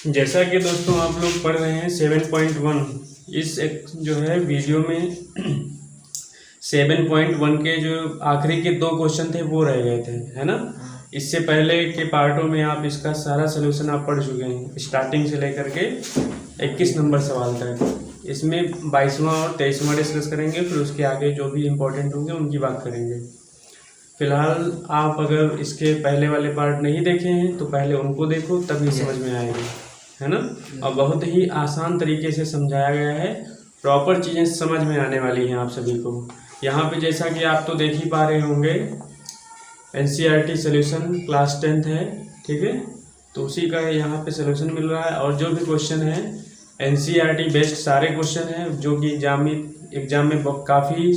जैसा कि दोस्तों आप लोग पढ़ रहे हैं 7.1, इस एक जो है वीडियो में 7.1 के जो आखिरी के 2 क्वेश्चन थे वो रह गए थे, है ना। इससे पहले के पार्टों में आप इसका सारा सलूशन आप पढ़ चुके हैं, स्टार्टिंग से लेकर के 21 नंबर सवाल तक। इसमें 22वां और 23वां डिस्कस करेंगे, फिर उसके आगे जो भी इम्पोर्टेंट होंगे उनकी बात करेंगे। फिलहाल आप अगर इसके पहले वाले पार्ट नहीं देखे हैं तो पहले उनको देखो, तभी समझ में आएगी, है ना। और बहुत ही आसान तरीके से समझाया गया है, प्रॉपर चीज़ें समझ में आने वाली हैं आप सभी को। यहाँ पे जैसा कि आप तो देख ही पा रहे होंगे, NCERT सॉल्यूशन क्लास 10th है, ठीक है। तो उसी का यहाँ पे सॉल्यूशन मिल रहा है, और जो भी क्वेश्चन है NCERT बेस्ड सारे क्वेश्चन हैं, जो कि एग्जाम में काफ़ी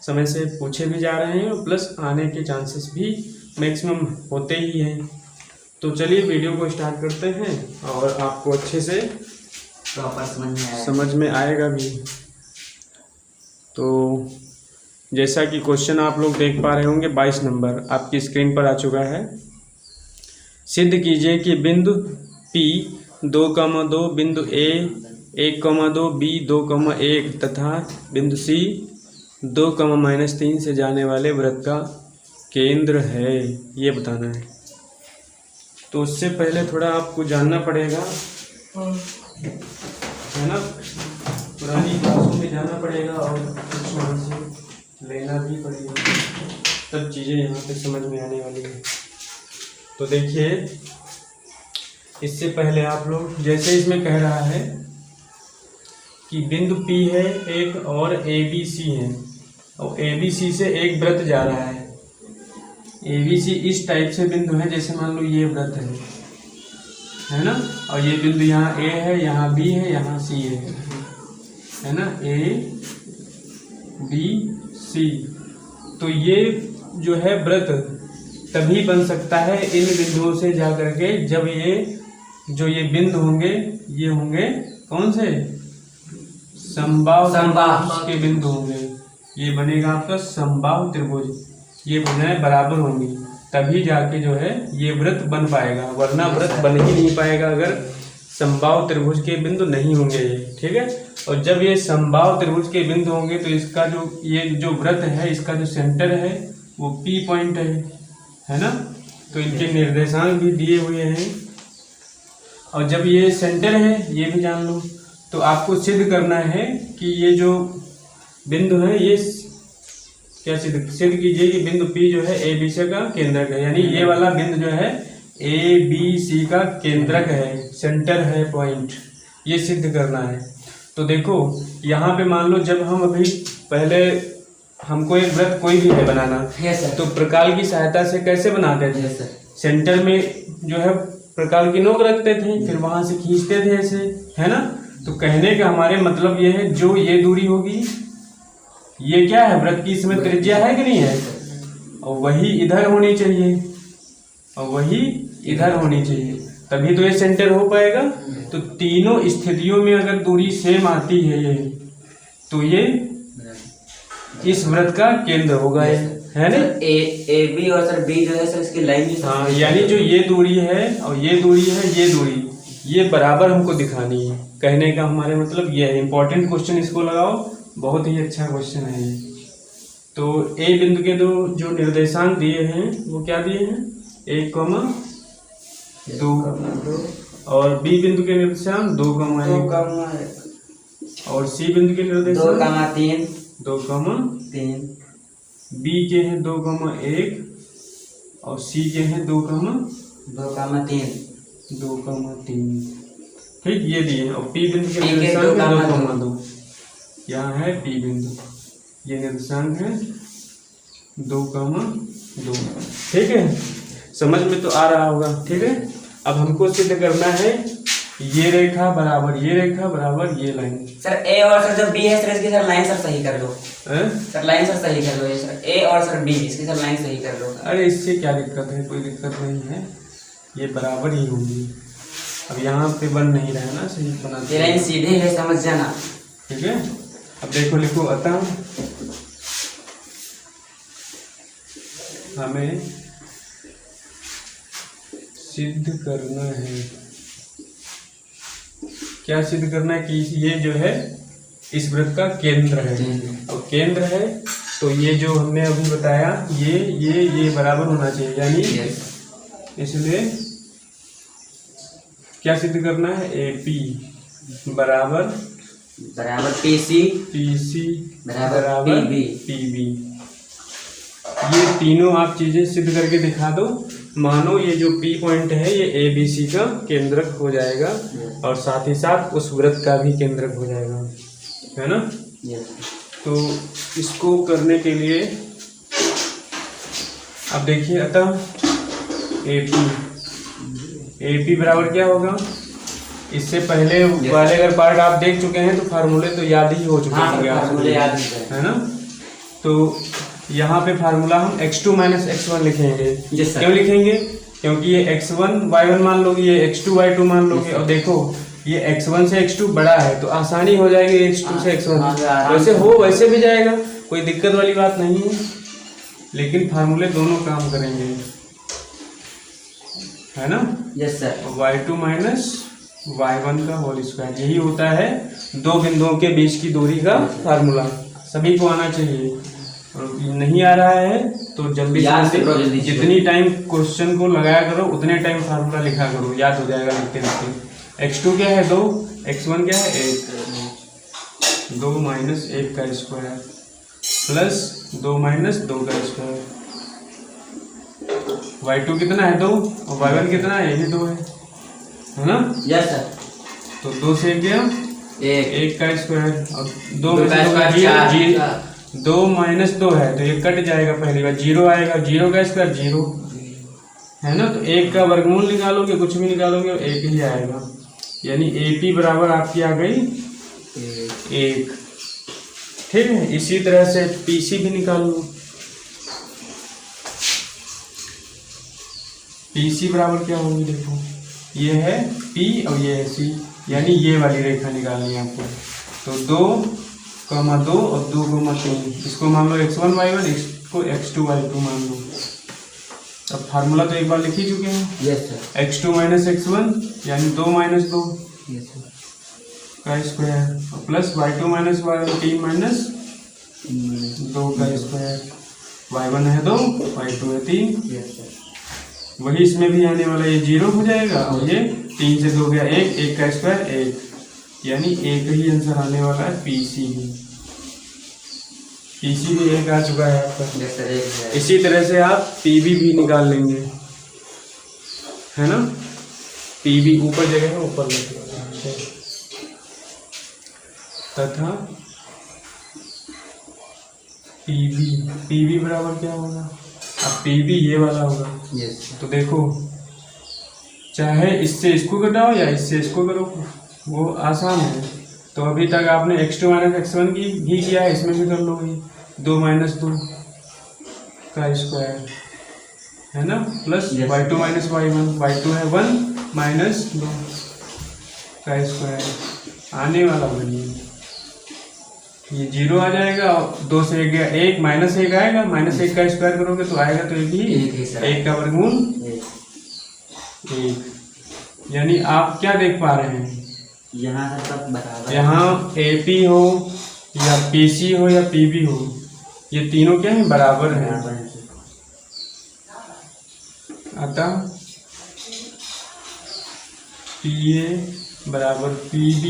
समय से पूछे भी जा रहे हैं, प्लस आने के चांसेस भी मैक्सिमम होते ही हैं। तो चलिए वीडियो को स्टार्ट करते हैं, और आपको अच्छे से प्रॉपर समझ में आएगा भी। तो जैसा कि क्वेश्चन आप लोग देख पा रहे होंगे, 22 नंबर आपकी स्क्रीन पर आ चुका है। सिद्ध कीजिए कि बिंदु P 2,2, बिंदु A 1,2, B 2,1 तथा बिंदु C 2,-3 से जाने वाले वृत्त का केंद्र है, ये बताना है। तो उससे पहले थोड़ा आपको जानना पड़ेगा, है ना, पुरानी क्लासों में जाना पड़ेगा और कुछ वहाँ से लेना भी पड़ेगा, तब चीज़ें यहाँ पे समझ में आने वाली है। तो देखिए, इससे पहले आप लोग, जैसे इसमें कह रहा है कि बिंदु P है एक और ABC है, और ABC से एक वृत्त जा रहा है। ABC इस टाइप से बिंदु है, जैसे मान लो ये वृत्त है ना, और ये बिंदु यहाँ A है, यहाँ B है, यहाँ C है ना, A B C। तो ये जो है वृत्त तभी बन सकता है इन बिंदुओं से जा करके, जब ये बिंदु होंगे, ये होंगे कौन से, समबाहु के बिंदु होंगे। ये बनेगा आपका समबाहु त्रिभुज, ये भुजाएं बराबर होंगी, तभी जाके जो है ये वृत्त बन पाएगा, वरना वृत्त बन ही नहीं पाएगा अगर समबाहु त्रिभुज के बिंदु नहीं होंगे ये, ठीक है। और जब ये समबाहु त्रिभुज के बिंदु होंगे तो इसका ये जो वृत्त है, इसका जो सेंटर है वो P पॉइंट है ना। तो इनके निर्देशांक भी दिए हुए हैं, और जब ये सेंटर है, ये भी जान लो। तो आपको सिद्ध करना है कि ये जो बिंदु है, ये क्या सिद्ध कीजिए कि बिंदु P जो है ABC का केंद्रक है, यानी ये वाला बिंदु जो है ABC का केंद्रक है, सेंटर है, पॉइंट, ये सिद्ध करना है। तो देखो यहाँ पे मान लो, जब हम अभी पहले हमको एक वृत्त कोई भी है बनाना, तो प्रकाल की सहायता से कैसे बनाते थे, सेंटर में जो है प्रकाल की नोक रखते थे, फिर वहां से खींचते थे ऐसे, है ना। तो कहने का हमारे मतलब ये है, जो ये दूरी होगी, ये क्या है, वृत्त की इसमें त्रिज्या है कि नहीं है, और वही इधर होनी चाहिए, और वही इधर होनी चाहिए, तभी तो ये सेंटर हो पाएगा। तो तीनों स्थितियों में अगर दूरी सेम आती है ये, तो ये इस वृत्त का केंद्र होगा, है ना। A B और सर B जो है सर इसकी लाइन, हाँ, यानी जो ये दूरी है और ये दूरी है, ये दूरी ये बराबर हमको दिखानी है। कहने का हमारे मतलब ये है। इंपॉर्टेंट क्वेश्चन इसको लगाओ, बहुत ही अच्छा क्वेश्चन है ये। तो A बिंदु के जो निर्देशांक दिए हैं वो क्या दिए हैं, 1,2, और B बिंदु के निर्देशांक 2,1, और C बिंदु के निर्देशांक 2,3, B के हैं 2,1 और C के हैं 2,3, ठीक, ये दिए हैं। और P बिंदु के निर्देशांक 2,2, यहाँ है P बिंदु, ये निर्देशांक है 2,2, ठीक है। समझ में तो आ रहा होगा, ठीक है। अब हमको सिद्ध करना है ये रेखा बराबर ये रेखा बराबर ये लाइन। सर A और सर जो B है सर, इसकी सर लाइन सर सही कर लो, सर लाइन सर सही कर लो, ये सर A और सर B, इसकी सर लाइन सही कर लो। अरे इससे क्या दिक्कत है, कोई दिक्कत नहीं है, ये बराबर ही होंगी। अब यहाँ पे बन नहीं रहा है ना, सही बना, ये लाइन सीधे है, समझ जाना, ठीक है। अब देखो, लिखो, अतः हमें सिद्ध करना है, क्या सिद्ध करना है कि ये जो है इस वृत्त का केंद्र है, और केंद्र है तो ये जो हमने अभी बताया ये बराबर होना चाहिए, यानी इसलिए क्या सिद्ध करना है, AP बराबर PC बराबर PB। ये तीनों आप चीजें सिद्ध करके दिखा दो। मानो ये जो P पॉइंट है ये ABC का केंद्रक हो जाएगा और साथ ही साथ उस वृत्त का भी केंद्रक हो जाएगा, है ना। तो इसको करने के लिए अब देखिए, अतः AP बराबर क्या होगा, इससे पहले वाले अगर पार्ट आप देख चुके हैं तो फार्मूले तो याद ही हो चुके होंगे, है ना। तो यहाँ पे फार्मूला हम x2 माइनस x1 लिखेंगे। क्यों लिखेंगे, क्योंकि ये x1 y1 मान लोगे, ये x2 y2 मान लोगे, और देखो ये x1 से x2 बड़ा है तो आसानी हो जाएगी x2 से x1, वैसे हो वैसे भी जाएगा, कोई दिक्कत वाली बात नहीं है, लेकिन फार्मूले दोनों काम करेंगे, है ना। Yes sir. y2 minus y1 का होल स्क्वायर, यही होता है दो बिंदुओं के बीच की दूरी का फार्मूला। सभी को आना चाहिए, और नहीं आ रहा है तो जल्दी से जितनी टाइम क्वेश्चन को लगाया करो उतने टाइम फार्मूला लिखा करो, याद हो जाएगा लिखते लिखते। x2 क्या है 2, x1 क्या है 1, 2 माइनस 1 का स्क्वायर प्लस 2 माइनस 2 का स्क्वायर, y2 कितना है 2 और y1 कितना है, ये 2 है ना। Yes sir. तो 2 से गया 1 का स्क्वायर, और 2 में 2 माइनस 2 है तो ये कट जाएगा, पहली बार 0 आएगा, 0 का स्क्वायर 0 है ना। तो 1 का वर्गमूल निकालोगे, कुछ भी निकालोगे 1 ही आएगा, यानी AP बराबर आपकी आ गई 1। ठीक है, इसी तरह से PC भी निकाल लो। PC बराबर क्या होगी, देखो ये है P और ये है C, यानी ये वाली रेखा निकालनी है आपको। तो 2,2 और 2,3, इसको मान लो x1 y1, इसको x2 y2 मान लो। अब फार्मूला तो एक बार लिख ही चुके हैं। Yes sir. x2 minus x1 यानी 2 माइनस 2 का स्क्वायर, और plus y2 minus y1 3 minus 2 का स्क्वायर, y1 है 2 y2 है 3। Yes sir. वही इसमें भी आने वाला, ये 0 हो जाएगा और ये 3 से 2 गया 1, 1 का स्क्वायर 1, यानी एक ही आंसर आने वाला है PC भी 1 आ चुका है आपका। इसी तरह से आप PB भी निकाल लेंगे, है ना। PB ऊपर जगह है, ऊपर लिखिए, तथा PB बराबर क्या होगा, अब PB ये वाला होगा। तो देखो, चाहे इससे इसको घटाओ या इससे इसको करो, वो आसान है। तो अभी तक आपने x2 माइनस x1 की भी किया है, इसमें भी कर लोगे, 2 माइनस 2 का स्क्वायर, है ना, plus y2 minus y1, y2 है 1 माइनस 2 का स्क्वायर, आने वाला बनिए ये 0 आ जाएगा, और 2 से 1 गया 1, माइनस 1 आएगा, माइनस 1 का स्क्वायर करोगे तो आएगा तो एक ही, 1 का वर्गमूल 1। यानी आप क्या देख पा रहे हैं, यहाँ सब बराबर, यहाँ AP हो या PC हो या PB हो, ये तीनों क्या है, बराबर हैं। अतः PA बराबर PB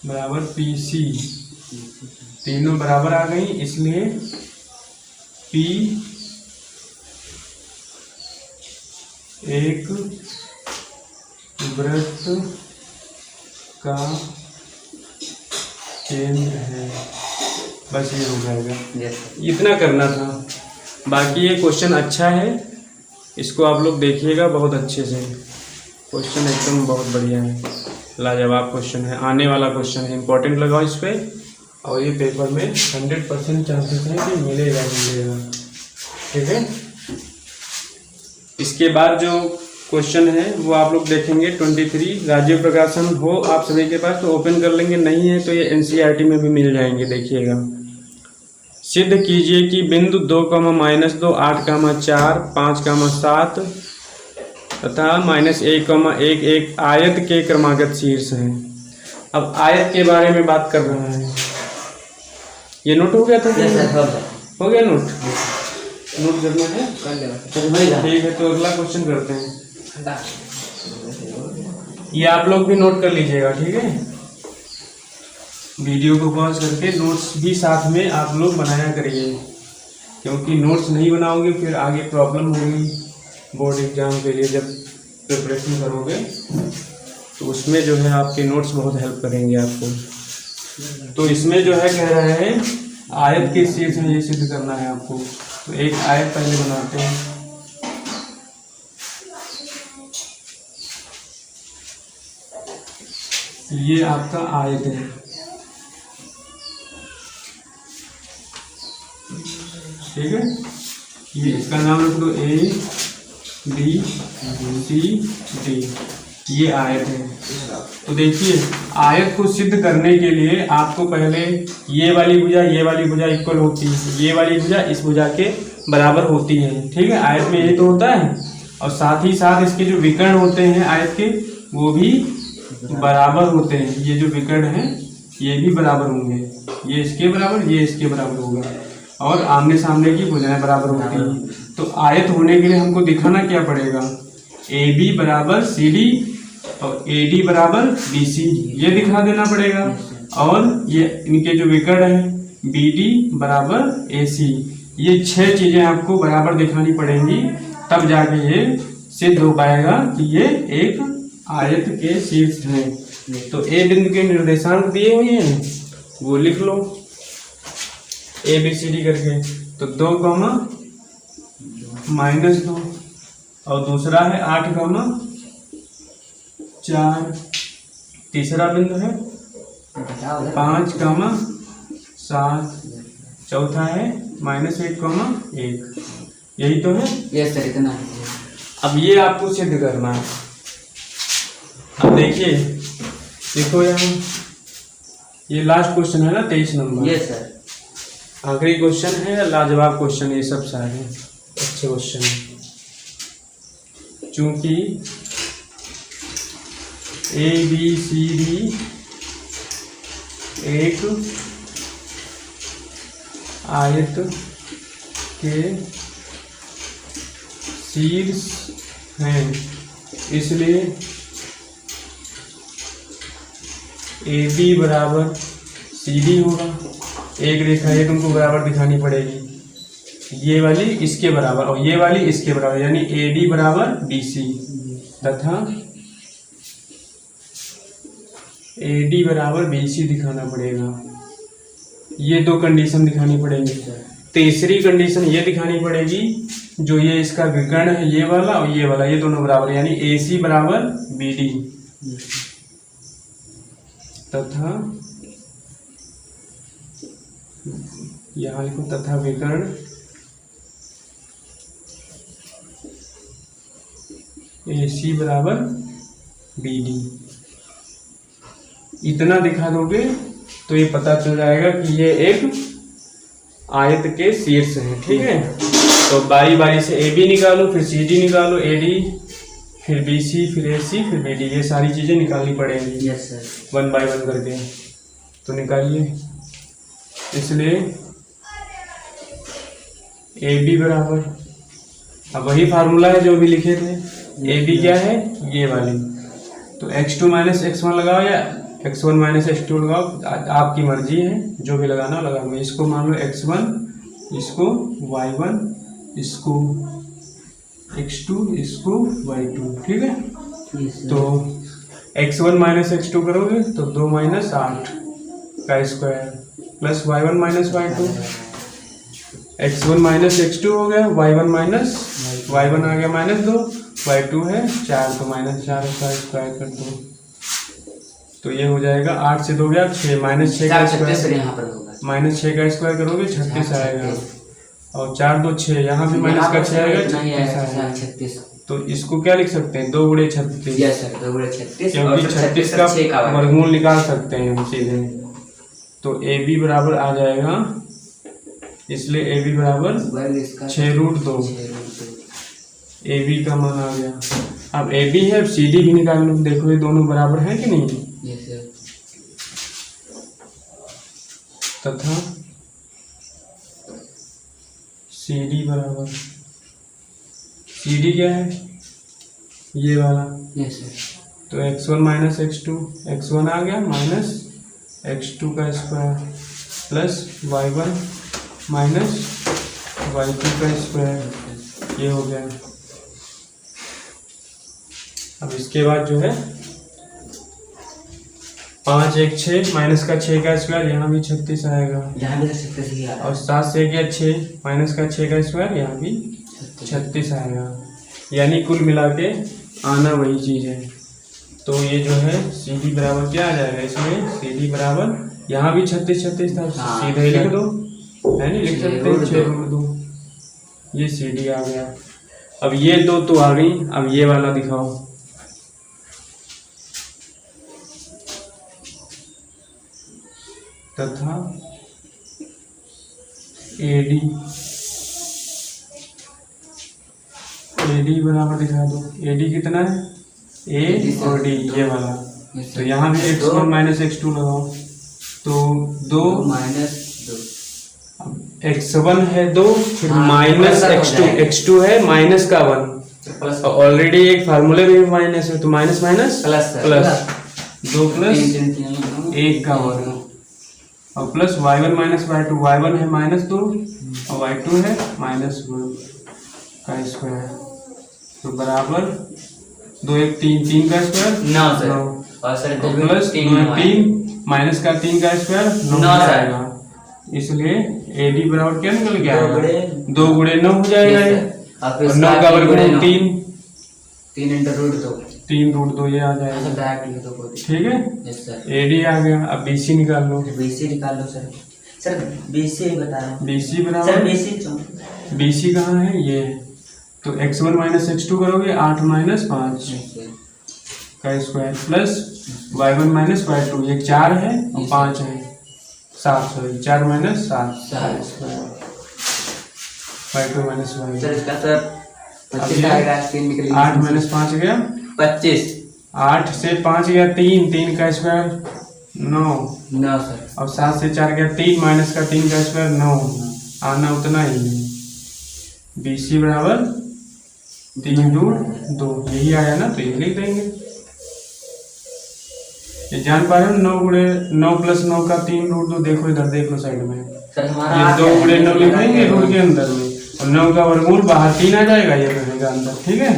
बराबर PC, तीनों बराबर आ गई, इसलिए P एक वृत्त का केंद्र है। बस ये हो जाएगा, इतना करना था। बाकी ये क्वेश्चन अच्छा है, इसको आप लोग देखिएगा बहुत अच्छे से, क्वेश्चन एकदम बहुत बढ़िया है, लाजवाब क्वेश्चन है, आने वाला क्वेश्चन है, इंपॉर्टेंट लगाओ इस पर, और ये पेपर में 100% चांसेस है कि मिलेगा। ठीक है, इसके बाद जो क्वेश्चन है वो आप लोग देखेंगे 23, राज्य प्रकाशन हो आप सभी के पास तो ओपन कर लेंगे, नहीं है तो ये NCERT में भी मिल जाएंगे। देखिएगा, सिद्ध कीजिए कि बिंदु 2, -2, 8, 4, 5, 7 तथा -1, 1 आयत के क्रमागत शीर्ष हैं। अब आयत के बारे में बात कर रहा है। ये नोट हो गया था? हो गया नोट? नोट करना है? ठीक है, तो अगला क्वेश्चन करते हैं। ये आप लोग भी नोट कर लीजिएगा, ठीक है? वीडियो को पॉज करके नोट्स भी साथ में आप लोग बनाया करिए, क्योंकि नोट्स नहीं बनाओगे फिर आगे प्रॉब्लम होगी बोर्ड एग्जाम के लिए। जब प्रिपरेशन करोगे तो उसमें जो है आपके नोट्स बहुत हेल्प करेंगे आपको। तो इसमें जो है कह रहा है आयत के शीर्ष में ये सिद्ध करना है आपको। तो एक आयत पहले बनाते हैं। ये आपका आयत है, ठीक है? ये इसका नाम रख दो A B C D। ये आयत है। तो देखिए आयत को सिद्ध करने के लिए आपको पहले ये वाली भुजा इक्वल होती है, ये वाली भुजा इस भुजा के बराबर होती है, ठीक है? आयत में ये तो होता है, और साथ ही साथ इसके जो विकर्ण होते हैं आयत के वो भी बराबर होते हैं। ये जो विकर्ण हैं ये भी बराबर होंगे, ये इसके बराबर, ये इसके बराबर होगा, और आमने सामने की भुजाएं बराबर होती हैं। तो आयत होने के लिए हमको दिखाना क्या पड़ेगा? AB बराबर CD और AD बराबर BC, ये दिखा देना पड़ेगा। और ये इनके जो विकर्ण है BD बराबर AC, ये 6 चीजें आपको बराबर दिखानी पड़ेंगी, तब जाके ये सिद्ध हो पाएगा कि ये एक आयत के शीर्ष है। तो A बिंदु के निर्देशांक दिए हुए हैं, वो लिख लो ABCD करके। तो 2, -2, और दूसरा है 8, 4, तीसरा बिंदु है 5, 7, चौथा है -1, 1। यही तो है? यस सर, इतना है। अब ये आपको सिद्ध करना है। अब देखिए, देखो यहाँ ये लास्ट क्वेश्चन है ना 23 नंबर। Yes sir. आखिरी क्वेश्चन है, लाजवाब क्वेश्चन, ये सब सारे अच्छे क्वेश्चन है। चूंकि ABCD एक आयत के शीर्ष हैं, इसलिए AB बराबर CD होगा। एक रेखा ये तुमको बराबर दिखानी पड़ेगी, ये वाली इसके बराबर और ये वाली इसके बराबर, यानी AD बराबर BC तथा AD बराबर BC दिखाना पड़ेगा। ये 2 कंडीशन दिखानी पड़ेगी। तीसरी कंडीशन ये दिखानी पड़ेगी, जो ये इसका विकर्ण है ये वाला और ये वाला, ये दोनों बराबर, यानी AC बराबर BD तथा यहाँ लिखो तथा विकर्ण AC बराबर BD। इतना दिखा दोगे तो ये पता चल जाएगा कि ये एक आयत के शीर्ष है, ठीक है? तो बारी बारी से AB निकालो, फिर CD निकालो, AD, फिर BC, फिर AC, फिर BD, ये सारी चीजें निकालनी पड़ेंगी। Yes sir. 1 बाय 1 करके। तो निकालिए। इसलिए AB बराबर, अब वही फार्मूला है जो भी लिखे थे। AB क्या है? ये वाली। तो x2 - x1 लगाओ या x1 - x2 लगाओ, आपकी मर्जी है, जो भी लगाना लगाओ। इसको मान लो x1, इसको y1, इसको x2, इसको y2, ठीक है? तो x1 - x2 करोगे तो 2 - 8 का square plus y1 - y2, x1 - x2 हो गया, y1 आ गया -2, y2 है 4, तो -4 का स्क्वायर कर दो, तो ये हो जाएगा 8 से 2 गया 6, -6 का स्क्वायर, यहाँ पर होगा -6 का स्क्वायर करोगे 36 आएगा, और 4 2 6, यहाँ भी माइनस का 6 आएगा 36। तो इसको क्या लिख सकते हैं? 2 × 36। यस सर, 2 × 36, क्योंकि 36 का वर्गमूल निकाल सकते हैं हम सीधे। तो AB बराबर आ जाएगा, इसलिए AB बराबर 6√2। ए बी का मान आ गया। अब ए बी है, अब सी डी भी निकाल लो। देखो ये दोनों बराबर है कि नहीं? Yes sir. तथा सी डी बराबर, सी डी क्या है? ये वाला। Yes sir. तो x1 माइनस x2, x1 आ गया माइनस x2 का square plus y1 minus y2 का स्क्वायर, ये हो गया। अब इसके बाद जो है 5 1 6 माइनस का 6 का स्क्वायर, यहाँ भी 36 आएगा। यहाँ भी 36 ही आ रहा है। और 7 से गया 6 माइनस का 6 का स्क्वायर, यहाँ भी 36 आएगा। यानी कुल मिला के आना वही चीज़ है। तो ये जो है सी डी बराबर क्या आ जाएगा इसमें? सी डी बराबर, यहाँ भी 36 36 था, सीधे ही लिख दो, है नहीं? लिख सकते हैं 6√2, ये सी डी आ गया। अब ये दो तो आ गई, अब ये वाला दिखाओ। तथा एडी, एडी बराबर दिखा दो। एडी कितना है? ए और डी, ये वाला। तो यहाँ भी x1 माइनस x2 लगाओ, तो 2 माइनस x1 है 2, फिर माइनस x2, x2 है माइनस का 1, ऑलरेडी एक फार्मूले में भी माइनस है, तो minus minus plus plus 2 plus 1 का वर्ग, और plus y1 minus y2, y1 है माइनस 2 और y2 है माइनस 1 का स्क्वायर, तो बराबर 2 1 3, 3 का स्क्वायर 9 सर। और सर प्लस 3 माइनस का 3 का स्क्वायर 9 आएगा। इसलिए ए डी बराबर क्या निकल गया? 2 गुणे 9 हो जाएगा ये, और 9 का वर्गमूल 3, 3√2 ये आ जाएगा। ठीक है, ए डी आ गया। अब बी सी निकाल लो। बीसी निकाल लो सर। सर बीसी बता रहा हूँ। बीसी बराबर, बीसी कहाँ है? ये तो x1 माइनस x2 करोगे 8 माइनस 5 का square plus y1 minus y2, ये 4 है और 5 है 7, sorry 4 minus 7 y2 minus y। Sir इसका सर 25 आएगा, 3 निकलेगी। 8 माइनस 5 गया 25, 8 से 5 गया 3, 3 का स्क्वायर 9 सर, और 7 से 4 गया 3, माइनस का 3 का स्क्वायर 9, आना उतना ही है। BC बराबर 3√2, यही आया ना, तो ये लिख देंगे। ये जान पा रहे हो? 9 गुणे 9 प्लस 9 का 3√2, देखो इधर देख लो साइड में, सर हमारा ये 2 गुणे 9 लिखेंगे रूट के अंदर में, और 9 का वर्गमूल बाहर 3 आ जाएगा, ये रहेगा अंदर। ठीक है,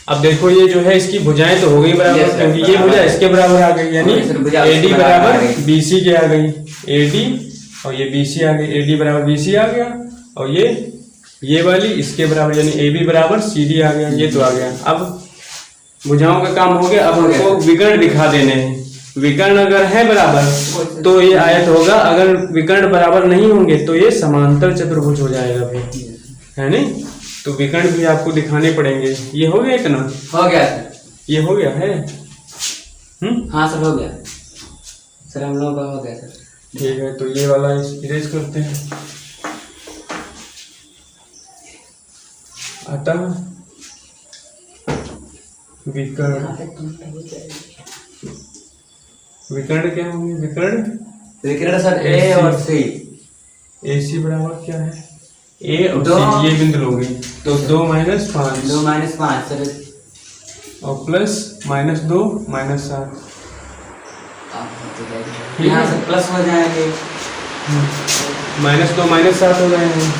अब देखो ये जो है इसकी भुजाएं तो हो गई बराबर, क्योंकि ये भुजा इसके बराबर आ गई, यानी AD बराबर BC के आ गई, AD और ये BC आ गई, AD बराबर BC आ गया, और ये वाली इसके बराबर, यानी AB बराबर CD आ गया। ये तो आ गया। अब भुजाओं का काम हो गया। अब हमको विकर्ण दिखा देने हैं। विकर्ण अगर है बराबर तो ये आयत होगा, अगर विकर्ण बराबर नहीं होंगे तो ये समांतर चतुर्भुज हो जाएगा फिर, है नहीं? तो विकर्ण भी आपको दिखाने पड़ेंगे। ये हो गया इतना? हो गया सर, ये हो गया है। हाँ सर हो गया सर, हम लोगों का हो गया सर। ठीक है, तो ये वाला इरेज करते हैं। अतः विकर्ण, विकर्ण क्या होंगे? विकर्ण सर ए और सी। AC बराबर क्या है? A और C, ये बिंदु लोगे तो 2 माइनस 5, 2 माइनस 5 सर, और प्लस माइनस 2 माइनस 7, यहाँ से प्लस हो जाएंगे, माइनस 2 माइनस 7 हो गए हैं।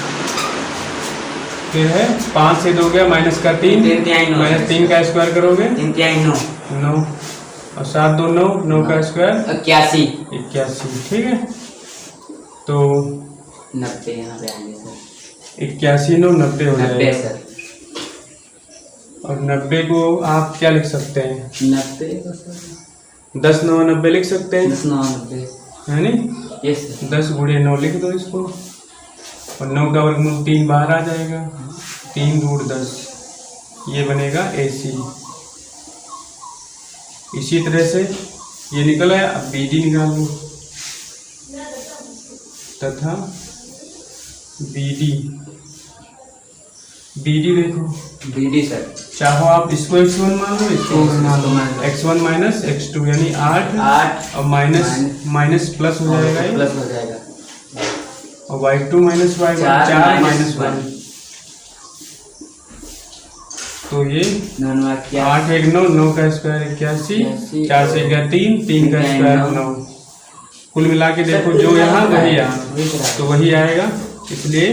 फिर है 5 से 2 गया माइनस का 3, माइनस 3 का स्क्वायर करोगे 9, और 7 2 9, 9 का स्क्वायर 81। ठीक है, तो 90 यहाँ पे आएंगे सर, 81 9 90 हो 90 जाएगा। सर। और 90 को आप क्या लिख सकते हैं? 90 को सर 10 9 90 लिख सकते हैं, 10 9 90 है नहीं? Yes sir. 10 गुणे 9 लिख दो इसको, और 9 का वर्गमूल 3 बाहर आ जाएगा, 3√10, ये बनेगा AC। इसी तरह से ये निकल आया। अब BD निकाल लो। तथा BD बी डी देखो, बी डी सर चाहो आप इसको x1 मान लो, इसको मान लो x1 माइनस x2 यानी 8 और माइनस प्लस हो जाएगा ये, प्लस हो जाएगा और y2 माइनस y1 4 माइनस 1, तो ये 8 1 9, 9 का स्क्वायर 81, 4 से 3, 3 का स्क्वायर 9, कुल मिला के देखो जो यहाँ वही यहाँ, तो वही आएगा, इसलिए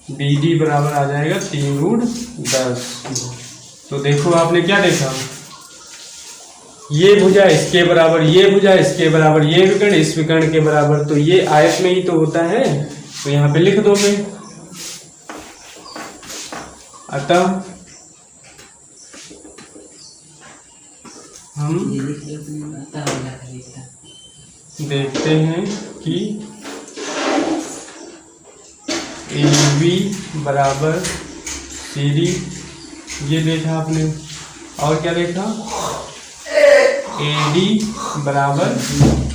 बी डी बराबर आ जाएगा 3 रूट 10। तो देखो आपने क्या देखा, ये भुजा इसके बराबर, ये भुजा इसके बराबर, ये विकर्ण इस विकर्ण के बराबर, तो ये आयत में ही तो होता है, तो यहाँ पे लिख दो मैं। अतः हम देखते हैं कि AB बराबर CD, ये देखा आपने, और क्या देखा, AD बराबर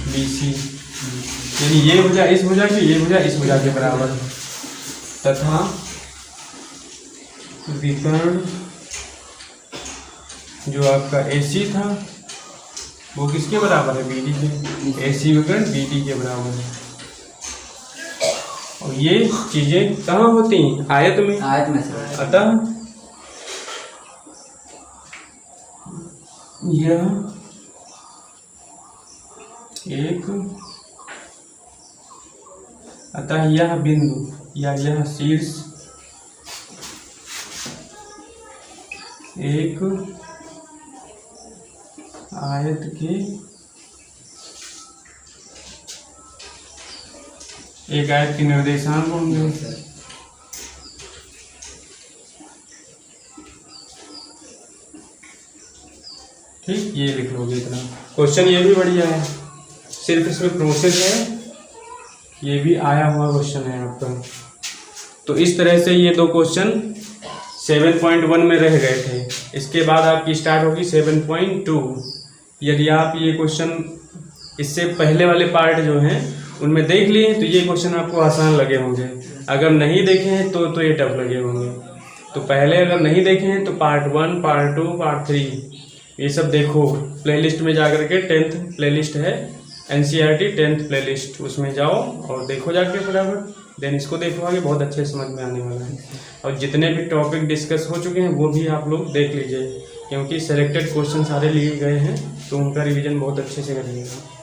BC, यानी ये भुजा इस भुजा की, ये भुजा इस भुजा के बराबर, तथा विकर्ण जो आपका AC था वो किसके बराबर है, BD के, AC विकर्ण BD के बराबर है। और ये चीजें कहाँ होती हैं, आयत में, आयत में सर। अतः यह एक, अतः यह बिंदु या यह शीर्ष एक आयत के, एक आयत के निर्देशांक होंगे। ठीक, ये लिख लोगे इतना। क्वेश्चन ये भी बढ़िया है, सिर्फ इसमें प्रोसेस है, ये भी आया हुआ क्वेश्चन है आपका। तो इस तरह से ये दो क्वेश्चन 7.1 में रह गए थे। इसके बाद आपकी स्टार्ट होगी 7.2। यदि आप ये क्वेश्चन इससे पहले वाले पार्ट जो हैं उनमें देख लिए तो ये क्वेश्चन आपको आसान लगे होंगे, अगर नहीं देखे हैं तो ये टफ लगे होंगे। तो पहले अगर नहीं देखे हैं तो पार्ट 1, पार्ट 2, पार्ट 3 ये सब देखो। प्लेलिस्ट में जाकर के 10th प्लेलिस्ट है NCERT 10th प्लेलिस्ट, उसमें जाओ और देखो जाके फटाफट, देन इसको देखो, आगे बहुत अच्छे समझ में आने वाला है। और जितने भी टॉपिक डिस्कस हो चुके हैं वो भी आप लोग देख लीजिए, क्योंकि सेलेक्टेड क्वेश्चन सारे लिए गए हैं, तो उनका रिवीजन बहुत अच्छे से करिएगा।